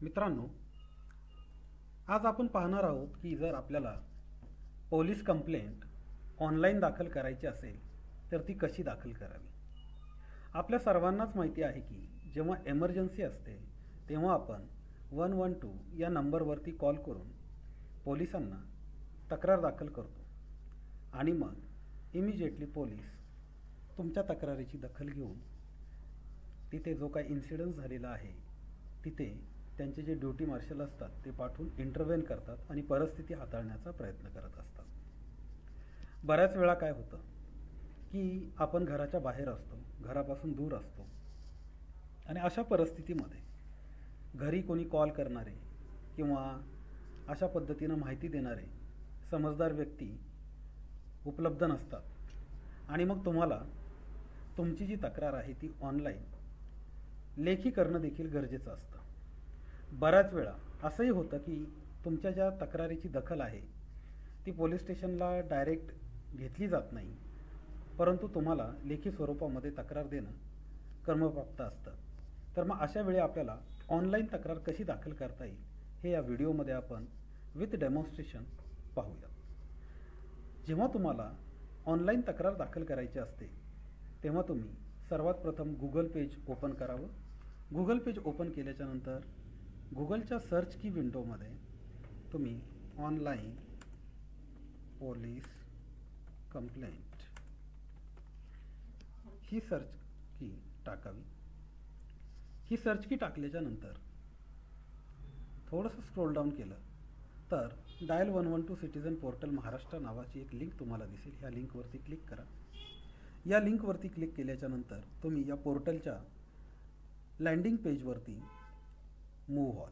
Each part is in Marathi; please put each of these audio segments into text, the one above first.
मित्रांनो, आज आपण पाहणार आहोत की जर आपल्याला पोलीस कंप्लेंट ऑनलाईन दाखल करायची असेल तर ती कशी दाखल करावी. आपल्या सर्वांनाच माहिती आहे की जेव्हा एमर्जन्सी असते तेव्हा आपण 112 या नंबरवरती कॉल करून पोलिसांना तक्रार दाखल करतो आणि मग इमिजिएटली पोलीस तुमच्या तक्रारीची दखल घेऊन तिथे जो काही इन्सिडन्स झालेला आहे तिथे त्यांचे जे ड्युटी मार्शल असतात ते पाठवून इंटरव्हेन करतात आणि परिस्थिती हाताळण्याचा प्रयत्न करत असतात. बऱ्याच वेळा काय होतं की आपण घराच्या बाहेर असतो, घरापासून दूर असतो आणि अशा परिस्थितीमध्ये घरी कोणी कॉल करणारे किंवा अशा पद्धतीनं माहिती देणारे समजदार व्यक्ती उपलब्ध नसतात आणि मग तुम्हाला तुमची जी तक्रार आहे ती ऑनलाईन लेखी करणं देखील गरजेचं असतं. बऱ्याच वेळा असंही होतं की तुमच्या ज्या तक्रारीची दखल आहे ती पोलीस स्टेशनला डायरेक्ट घेतली जात नाही, परंतु तुम्हाला लेखी स्वरूपामध्ये तक्रार देणं कर्मप्राप्त असतं. तर मग अशा वेळी आपल्याला ऑनलाईन तक्रार कशी दाखल करता येईल हे या व्हिडिओमध्ये आपण विथ डेमॉन्स्ट्रेशन पाहूया. जेव्हा तुम्हाला ऑनलाईन तक्रार दाखल करायची असते तेव्हा तुम्ही सर्वात प्रथम गुगल पेज ओपन करावं. गुगल पेज ओपन केल्याच्यानंतर गुगलच्या सर्च की विंडोमध्ये तुम्ही ऑनलाईन पोलीस कंप्लेंट ही सर्च की टाकावी. ही सर्च की टाकल्याच्यानंतर थोडंसं स्क्रोल डाऊन केलं तर डायल 112 सिटीजन पोर्टल महाराष्ट्र नावाची एक लिंक तुम्हाला दिसेल. ह्या लिंकवरती क्लिक करा. या लिंकवरती क्लिक केल्याच्यानंतर तुम्ही या पोर्टलच्या लँडिंग पेजवरती मूव्ह व्हाल.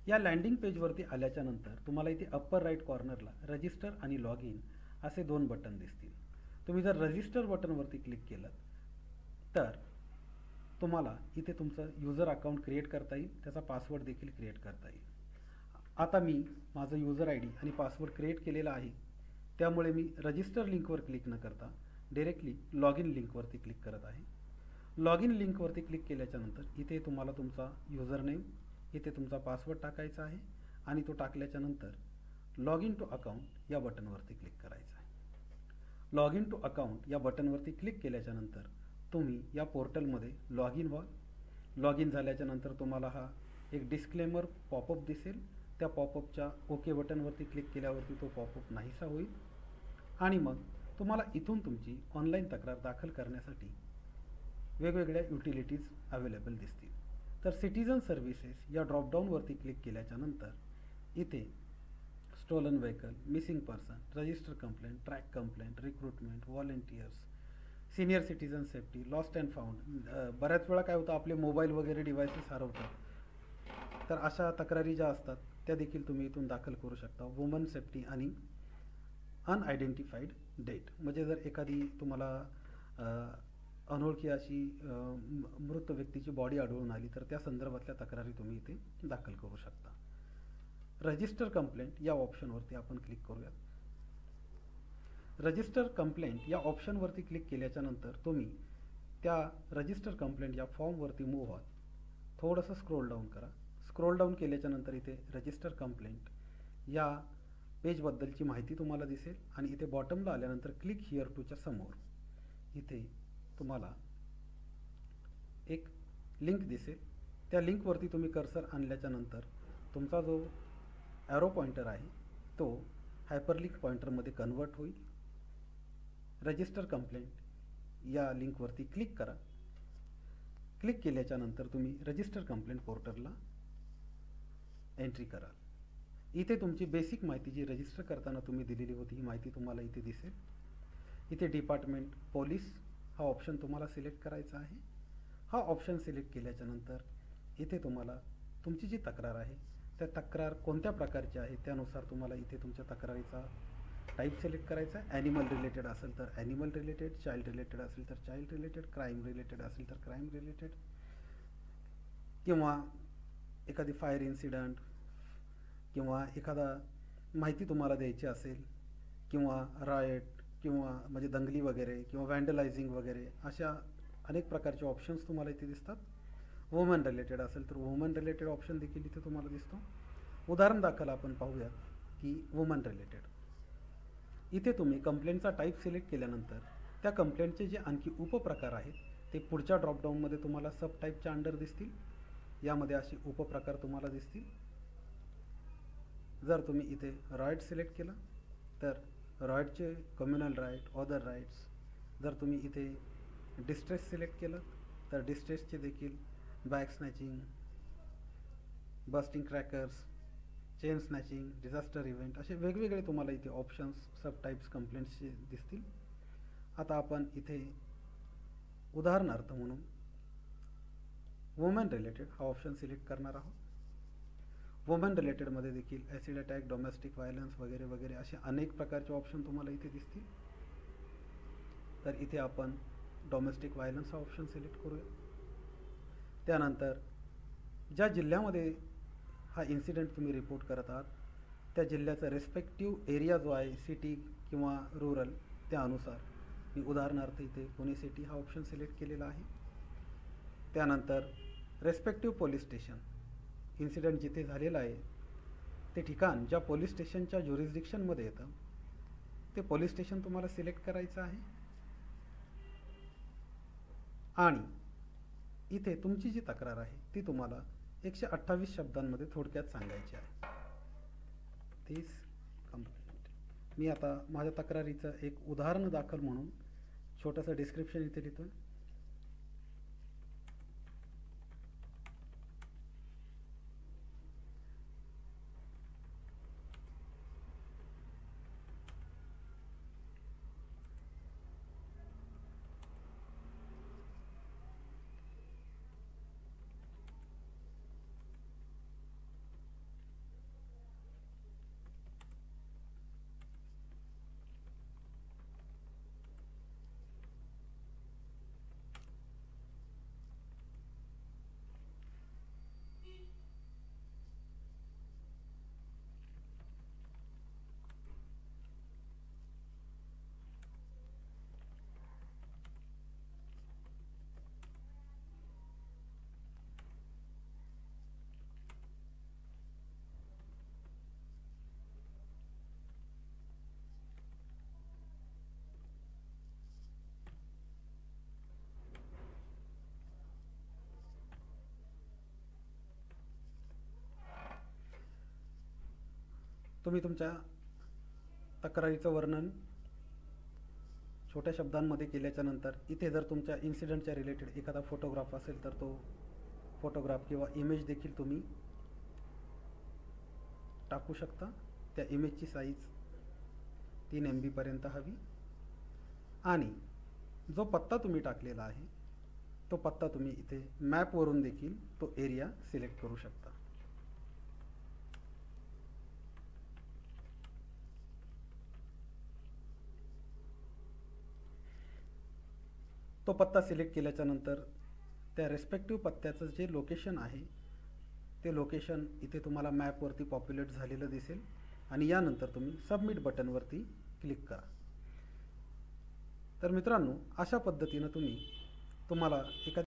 या लँडिंग पेजवरती आल्याच्यानंतर तुम्हाला इथे अप्पर राईट कॉर्नरला रजिस्टर आणि लॉग इन असे 2 बटन दिसतील. तुम्ही जर रजिस्टर बटनवरती क्लिक केलं तर तुम्हाला इथे तुमचं युजर अकाउंट क्रिएट करता येईल, त्याचा पासवर्ड देखील क्रिएट करता येईल. आता मी माझं युजर आय डी आणि पासवर्ड क्रिएट केलेला आहे, त्यामुळे मी रजिस्टर लिंकवर क्लिक न करता डायरेक्टली लॉग इन लिंकवरती क्लिक करत आहे. लॉग इन लिंकवरती क्लिक केल्याच्यानंतर इथे तुम्हाला तुमचा युजर नेम, इथे तुमचा पासवर्ड टाकायचा आहे आणि तो टाकल्याच्यानंतर लॉग इन टू अकाउंट या बटनवरती क्लिक करायचं आहे. लॉग इन टू अकाउंट या बटनवरती क्लिक केल्याच्यानंतर तुम्ही या पोर्टलमध्ये लॉग इन व्हा. लॉग इन झाल्याच्यानंतर तुम्हाला हा एक डिस्क्लेमर पॉपअप दिसेल. त्या पॉपअपच्या ओके बटनवरती क्लिक केल्यावरती तो पॉपअप नाहीसा होईल आणि मग तुम्हाला इथून तुमची ऑनलाईन तक्रार दाखल करण्यासाठी वेगवेगळ्या युटिलिटीज अवेलेबल दिसतील. तर सिटीजन सर्व्हिसेस या ड्रॉपडाऊनवरती क्लिक केल्याच्यानंतर इथे stolen vehicle, missing person, register complaint, track complaint, recruitment, volunteers, senior citizen safety, lost and found. बऱ्याच वेळा काय होतं, आपले मोबाईल वगैरे डिव्हायसेस हरवतात, तर अशा तक्रारी ज्या असतात त्या देखील तुम्ही इथून दाखल करू शकता. वुमन सेफ्टी आणि अनआयडेंटिफाईड डेट, म्हणजे जर एखादी तुम्हाला अनोळखी अशी मृत व्यक्तीची बॉडी आढळून आली तर त्या संदर्भातल्या तक्रारी तुम्ही इथे दाखल करू शकता. रजिस्टर कंप्लेंट या ऑप्शनवरती आपण क्लिक करूयात. रजिस्टर कंप्लेंट या ऑप्शनवरती क्लिक केल्याच्यानंतर तुम्ही त्या रजिस्टर कंप्लेंट या फॉर्मवरती मूव्ह व्हाल. थोडंसं स्क्रोल डाऊन करा. स्क्रोल डाऊन केल्याच्यानंतर इथे रजिस्टर कंप्लेंट या पेजबद्दलची माहिती तुम्हाला दिसेल आणि इथे बॉटमला आल्यानंतर क्लिक हिअर टूच्या समोर इथे तुम्हाला एक लिंक दिसेल. त्या लिंकवरती तुम्ही कर्सर आणल्याच्यानंतर तुमचा जो ॲरो पॉइंटर आहे तो हायपरलिंक पॉइंटरमध्ये कन्वर्ट होईल. रजिस्टर कंप्लेंट या लिंकवरती क्लिक करा. क्लिक केल्याच्यानंतर तुम्ही रजिस्टर कंप्लेंट पोर्टलला एंट्री कराल. इथे तुमची बेसिक माहिती जी रजिस्टर करताना तुम्ही दिलेली होती ही माहिती तुम्हाला इथे दिसेल. इथे डिपार्टमेंट पोलीस हा ऑप्शन तुम्हाला सिलेक्ट करायचा आहे. हा ऑप्शन सिलेक्ट केल्याच्यानंतर इथे तुम्हाला तुमची जी तक्रार आहे त्या तक्रार कोणत्या प्रकारची आहे त्यानुसार तुम्हाला इथे तुमच्या तक्रारीचा टाईप सिलेक्ट करायचा आहे. ॲनिमल रिलेटेड असेल तर ॲनिमल रिलेटेड, चाइल्ड रिलेटेड असेल तर चाइल्ड रिलेटेड, क्राईम रिलेटेड असेल तर क्राईम रिलेटेड, किंवा एखादी फायर इन्सिडंट किंवा एखादा माहिती तुम्हाला द्यायची असेल किंवा रायट किंवा म्हणजे दंगली वगैरे किंवा वॅन्डलायझिंग वगैरे अशा अनेक प्रकारचे ऑप्शन्स तुम्हाला इथे दिसतात. वुमन रिलेटेड असेल तर वुमन रिलेटेड ऑप्शन देखील इथे तुम्हाला दिसतो. उदाहरण दाखल आपण पाहूयात की वुमन रिलेटेड इथे तुम्ही कंप्लेंटचा टाईप सिलेक्ट केल्यानंतर त्या कंप्लेंटचे जे आणखी उपप्रकार आहेत ते पुढच्या ड्रॉपडाऊनमध्ये तुम्हाला सब टाईपच्या अंडर दिसतील. यामध्ये असे उपप्रकार तुम्हाला दिसतील. जर तुम्ही इथे राईट सिलेक्ट केला तर राईटचे कम्युनल राईट, अदर राईट्स. जर तुम्ही इथे डिस्ट्रेस सिलेक्ट केलं तर डिस्ट्रेसचे देखील bag snatching, busting crackers, chain snatching, disaster event असे वेगवेगळे तुम्हाला इथे ऑप्शन्स सब टाईप्स कंप्लेंट्सचे दिसतील. आता आपण इथे उदाहरणार्थ म्हणून वुमेन रिलेटेड हा ऑप्शन सिलेक्ट करणार आहोत. वुमेन रिलेटेडमध्ये देखील ॲसिड अटॅक, डोमेस्टिक व्हायलन्स वगैरे वगैरे असे अनेक प्रकारचे ऑप्शन तुम्हाला इथे दिसतील. तर इथे आपण डोमेस्टिक व्हायलन्स हा ऑप्शन सिलेक्ट करूया. त्यानंतर ज्या जिल्ह्यामध्ये हा इन्सिडेंट तुम्ही रिपोर्ट करत आहात त्या जिल्ह्याचा रेस्पेक्टिव्ह एरिया जो आहे, सिटी किंवा रुरल, त्यानुसार मी उदाहरणार्थ इथे पुणे सिटी हा ऑप्शन सिलेक्ट केलेला आहे. त्यानंतर रेस्पेक्टिव्ह पोलीस स्टेशन, इन्सिडेंट जिथे झालेला आहे ते ठिकाण ज्या पोलीस स्टेशनच्या ज्युरिस्डिक्शनमध्ये येतं ते पोलीस स्टेशन तुम्हाला सिलेक्ट करायचं आहे. आणि इथे तुमची जी तक्रार आहे ती तुम्हाला 128 शब्दांमध्ये थोडक्यात सांगायची आहे. तीच कंप्लेंट. मी आता माझ्या तक्रारीचं एक उदाहरण दाखल म्हणून छोटंसं डिस्क्रिप्शन इथे लिहितो. तुम्ही तुमच्या तक्रारीचं वर्णन छोट्या शब्दांमध्ये केल्याच्या नंतर इथे जर तुमच्या इन्सिडेंटच्या रिलेटेड एखादा फोटोग्राफ असेल तर तो फोटोग्राफ किंवा इमेज देखील तुम्ही टाकू शकता. त्या इमेजची साईज 3 MB पर्यंत हवी. आणि जो पत्ता तुम्ही टाकलेला आहे तो पत्ता तुम्ही इथे मॅपवरून देखील तो एरिया सिलेक्ट करू शकता. तो पत्ता सिलेक्ट केल्याच्या नंतर त्या रेस्पेक्टिव्ह पत्त्याचं जे लोकेशन आहे ते लोकेशन इथे तुम्हाला मॅपवरती पॉप्युलेट झालेलं दिसेल. आणि यानंतर तुम्ही सबमिट बटनवरती क्लिक करा. तर मित्रांनो, अशा पद्धतीनं तुम्हाला एका